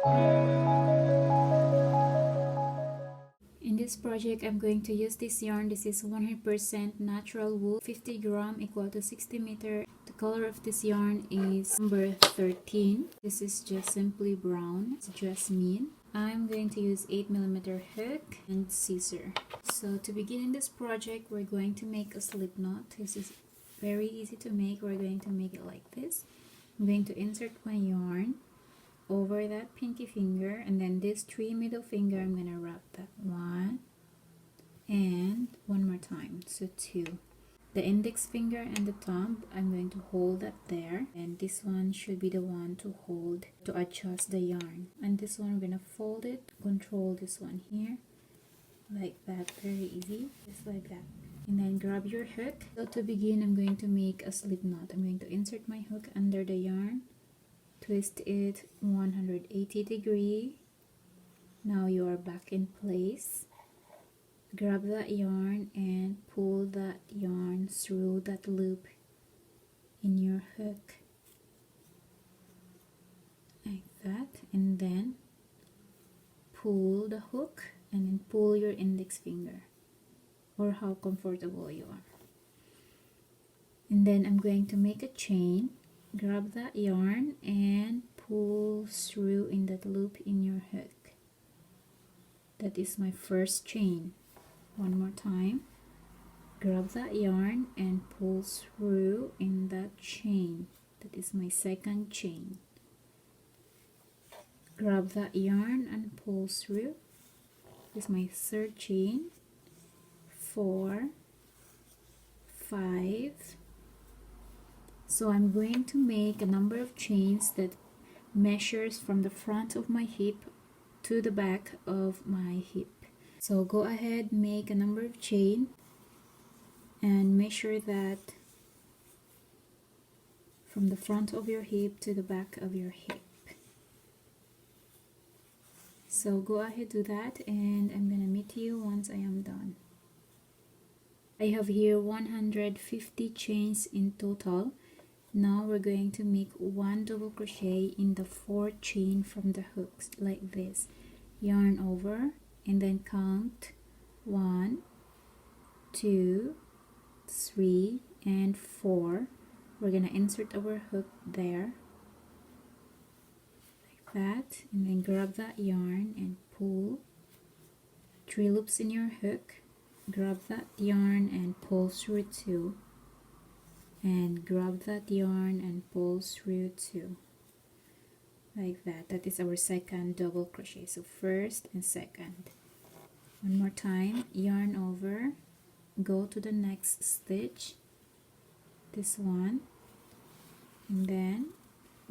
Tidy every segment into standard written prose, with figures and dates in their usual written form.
In this project, I'm going to use this yarn. This is 100% natural wool, 50 gram equal to 60 meter. The color of this yarn is number 13. This is just simply brown. It's jasmine. I'm going to use 8mm hook and scissor. So to begin in this project, we're going to make a slip knot. This is very easy to make. We're going to make it like this. I'm going to insert my yarn over that pinky finger, and then this 3 middle finger, I'm gonna wrap that one and one more time, so 2. The index finger and the thumb, I'm going to hold that there, and this one should be the one to hold to adjust the yarn, and this one we're gonna fold it, control this one here like that. Very easy, just like that. And then grab your hook. So to begin, I'm going to make a slip knot. I'm going to insert my hook under the yarn, twist it 180 degree. Now you are back in place. Grab that yarn and pull that yarn through that loop in your hook like that, and then pull the hook and then pull your index finger, or how comfortable you are. And then I'm going to make a chain. Grab that yarn and pull through in that loop in your hook. That is my first chain. One more time. Grab that yarn and pull through in that chain. That is my second chain. Grab that yarn and pull through. This is my third chain. 4, 5. So I'm going to make a number of chains that measures from the front of my hip to the back of my hip. So go ahead, make a number of chain and measure that from the front of your hip to the back of your hip. So go ahead, do that, and I'm gonna meet you once I am done. I have here 150 chains in total. Now we're going to make 1 double crochet in the 4th chain from the hooks like this. Yarn over and then count 1, 2, 3 and 4. We're gonna insert our hook there like that, and then grab that yarn and pull 3 loops in your hook. Grab that yarn and pull through 2, and grab that yarn and pull through 2 like that. That is our second double crochet. So first and second. One more time, yarn over, go to the next stitch, this one, and then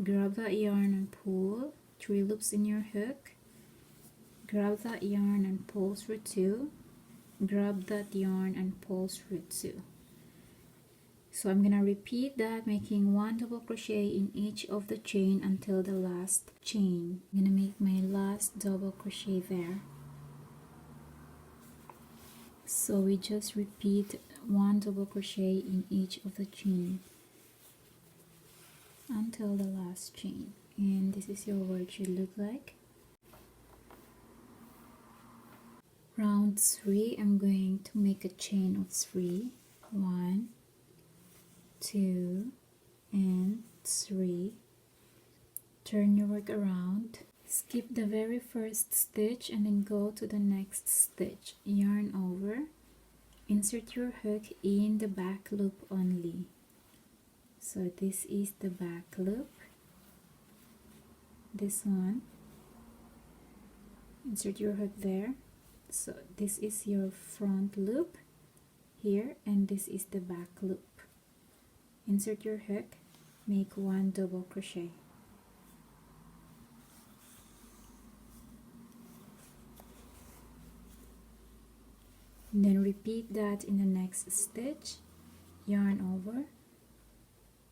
grab that yarn and pull 3 loops in your hook. Grab that yarn and pull through 2. Grab that yarn and pull through 2. So I'm gonna repeat that, making 1 double crochet in each of the chain until the last chain. I'm gonna make my last double crochet there. So we just repeat 1 double crochet in each of the chain until the last chain, and this is your work should look like. Round 3, I'm going to make a chain of 3. 1, 2 and 3. Turn your work around, skip the very first stitch and then go to the next stitch. Yarn over, insert your hook in the back loop only. So this is the back loop, this one, insert your hook there. So this is your front loop here, and this is the back loop. Insert your hook, make 1 double crochet. And then repeat that in the next stitch. Yarn over,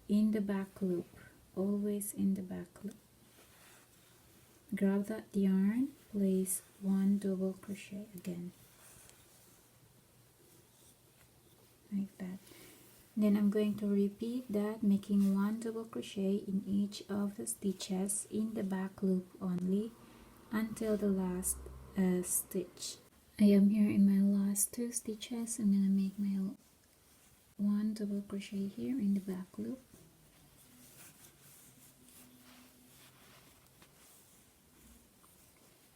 in the back loop, always in the back loop. Grab that yarn, place 1 double crochet again like that. Then I'm going to repeat that, making 1 double crochet in each of the stitches in the back loop only. until the last stitch. I am here in my last 2 stitches. I'm gonna make my 1 double crochet here in the back loop,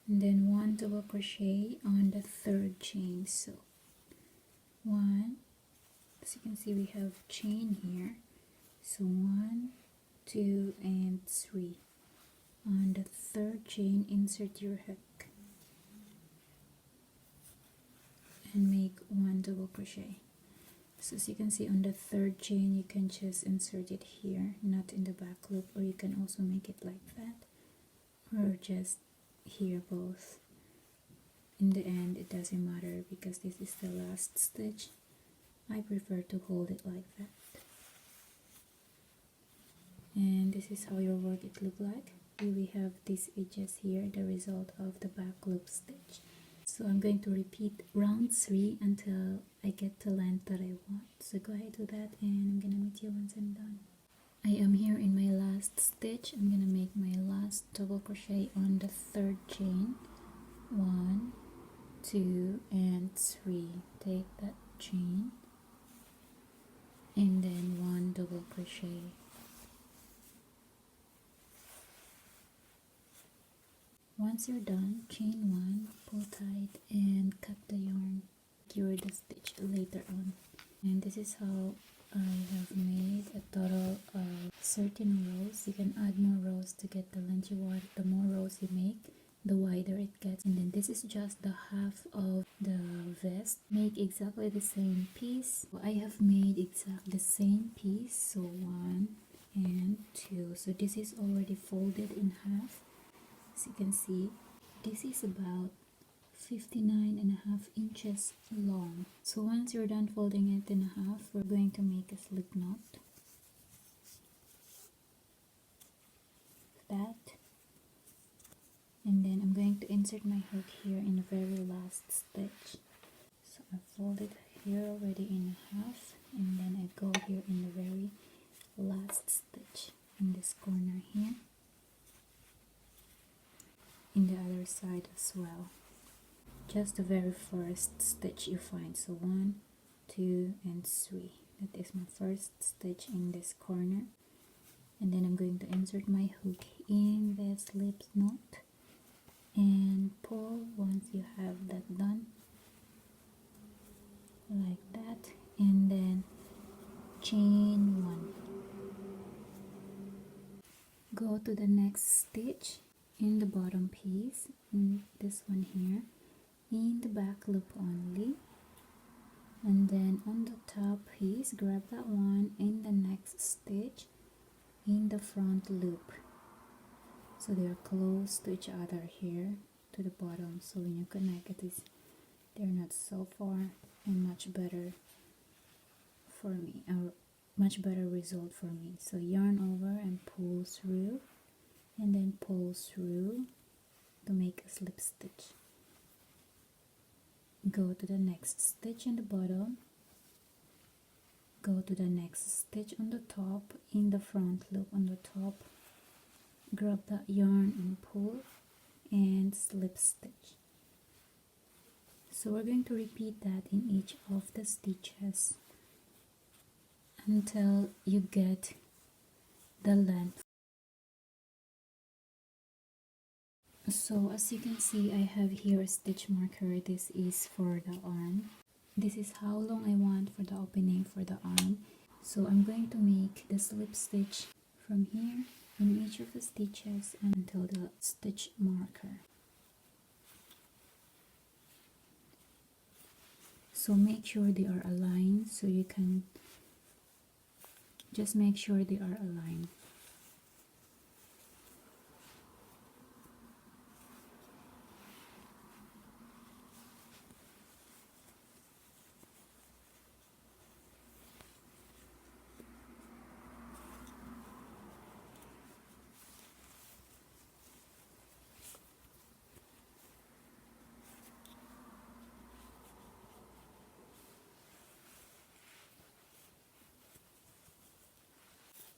and then 1 double crochet on the 3rd chain. So 1, as you can see we have chain here, so 1, 2 and 3. On the 3rd chain, insert your hook and make 1 double crochet. So as you can see, on the 3rd chain you can just insert it here, not in the back loop, or you can also make it like that, or just here, both. In the end it doesn't matter because this is the last stitch. I prefer to hold it like that. And this is how your work it look like. Here we have these edges here, the result of the back loop stitch. So I'm going to repeat round 3 until I get the length that I want. So go ahead do that, and I'm gonna meet you once I'm done. I am here in my last stitch. I'm gonna make my last double crochet on the 3rd chain. 1, 2 and 3. Take that chain and then 1 double crochet. Once you're done, chain 1, pull tight and cut the yarn. Secure the stitch later on. And this is how I have made a total of 13 rows. You can add more rows to get the length you want. The more rows you make, the wider it gets. And then this is just the half of the vest. Make exactly the same piece. So I have made exactly the same piece, so 1 and 2. So this is already folded in half. As you can see, this is about 59.5 inches long. So once you're done folding it in half, we're going to make a slip knot. That. And then I'm going to insert my hook here in the very last stitch. So I fold it here already in half, and then I go here in the very last stitch in this corner here. In the other side as well, just the very first stitch you find. So 1, 2 and 3. That is my first stitch in this corner, and then I'm going to insert my hook in the slip knot and pull. Once you have that done, like that, and then chain 1. Go to the next stitch in the bottom piece, in this one here, in the back loop only, and then on the top piece grab that one in the next stitch in the front loop, so they are close to each other here to the bottom. So when you connect it, they're not so far, and much better for me, or much better result for me. So yarn over and pull through, and then pull through to make a slip stitch. Go to the next stitch in the bottom, go to the next stitch on the top in the front loop on the top, grab that yarn and pull and slip stitch. So we're going to repeat that in each of the stitches until you get the length. So as you can see, I have here a stitch marker. This is for the arm. This is how long I want for the opening for the arm. So I'm going to make the slip stitch from here in each of the stitches until the stitch marker. So make sure they are aligned, so you can just make sure they are aligned.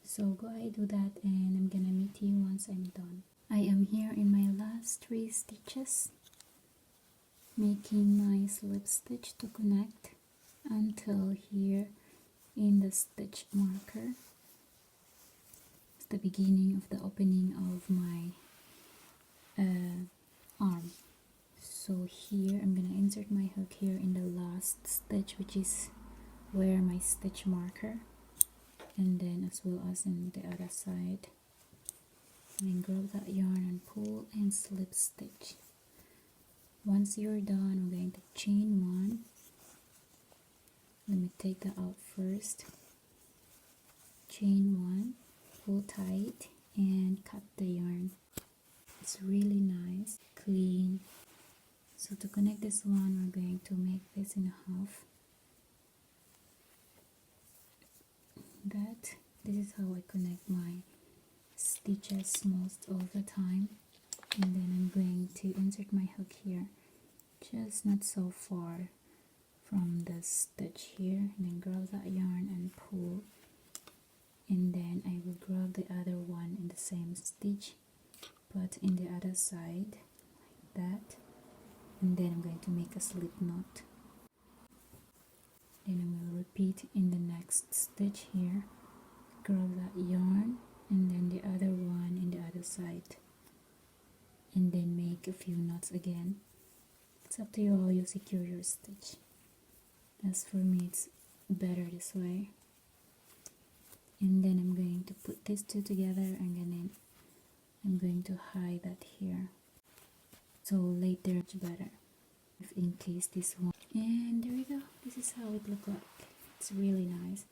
So go ahead do that, and I'm gonna meet you once I'm done. I am here in my last last 3 stitches, making my slip stitch to connect until here in the stitch marker. It's the beginning of the opening of my arm. So here I'm gonna insert my hook here in the last stitch, which is where my stitch marker, and then as well as in the other side, and then grab that yarn and pull and slip stitch. Once you're done, I'm going to chain 1. Let me take that out first. Chain 1, pull tight, and cut the yarn. It's really nice, clean. So to connect this one, we're going to make this in half. This is how I connect my stitches most of the time. And then I'm going to insert my hook here, just not so far from the stitch here, and then grab that yarn and pull, and then I will grab the other one in the same stitch but in the other side, like that, and then I'm going to make a slip knot. Then I will repeat in the next stitch here, grab that yarn and then the other one in the other side, and then make a few knots again. It's up to you how you secure your stitch. As for me, it's better this way. And then I'm going to put these two together, and then I'm going to hide that here, so later it's better if in case this one. And there we go, this is how it looks like. It's really nice.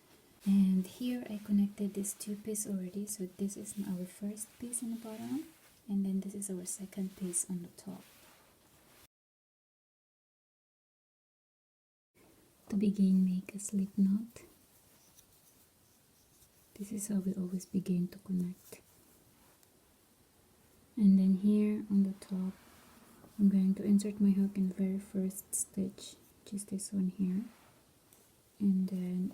And here I connected these 2 pieces already, so this is our first piece in the bottom, and then this is our second piece on the top. To begin, make a slip knot. This is how we always begin to connect. And then here on the top, I'm going to insert my hook in the very first stitch, which is this one here. And then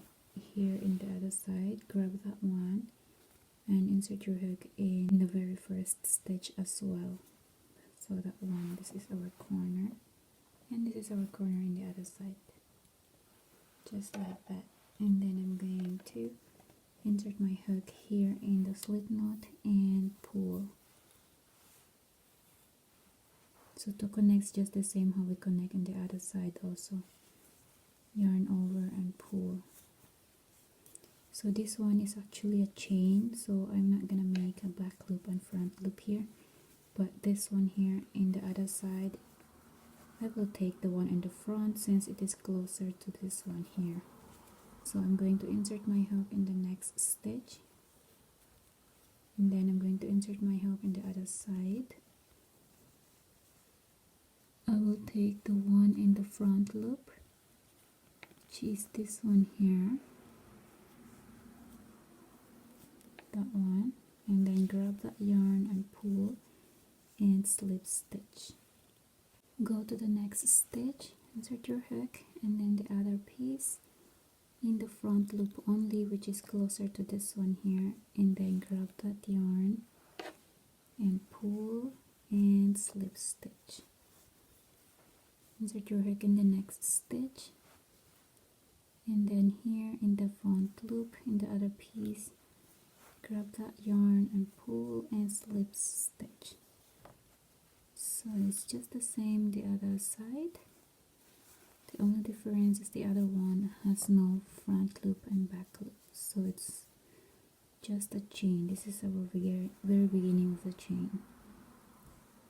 here in the other side, grab that one and insert your hook in the very first stitch as well. So that one, this is our corner, and this is our corner in the other side, just like that. And then I'm going to insert my hook here in the slip knot and pull. So to connect, just the same how we connect in the other side also. Yarn over and pull. So this one is actually a chain, so I'm not gonna make a back loop and front loop here, but this one here in the other side, I will take the one in the front since it is closer to this one here. So I'm going to insert my hook in the next stitch, and then I'm going to insert my hook in the other side. I will take the one in the front loop, which is this one here, that one, and then grab that yarn and pull and slip stitch. Go to the next stitch, insert your hook, and then the other piece in the front loop only, which is closer to this one here, and then grab that yarn and pull and slip stitch. Insert your hook in the next stitch, and then here in the front loop in the other piece, grab that yarn and pull and slip stitch. So it's just the same the other side. The only difference is the other one has no front loop and back loop, so it's just a chain. This is our very beginning of the chain,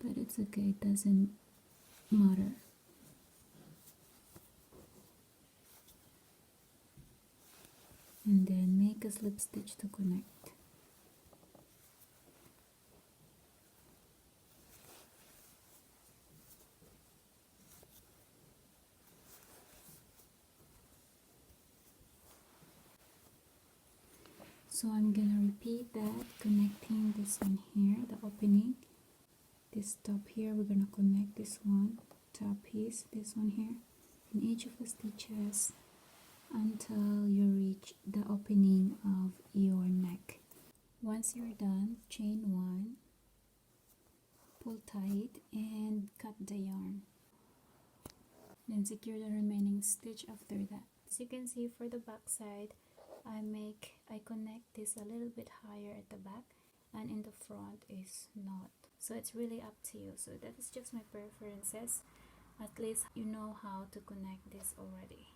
but it's okay, it doesn't matter. And then make a slip stitch to connect. So I'm gonna repeat that, connecting this one here, the opening, this top here, we're gonna connect this one, top piece, this one here, in each of the stitches until you reach the opening of your neck. Once you're done, chain 1, pull tight and cut the yarn, then secure the remaining stitch after that. As you can see, for the back side, I connect this a little bit higher at the back, and in the front is not. So it's really up to you. So that is just my preferences. At least you know how to connect this already.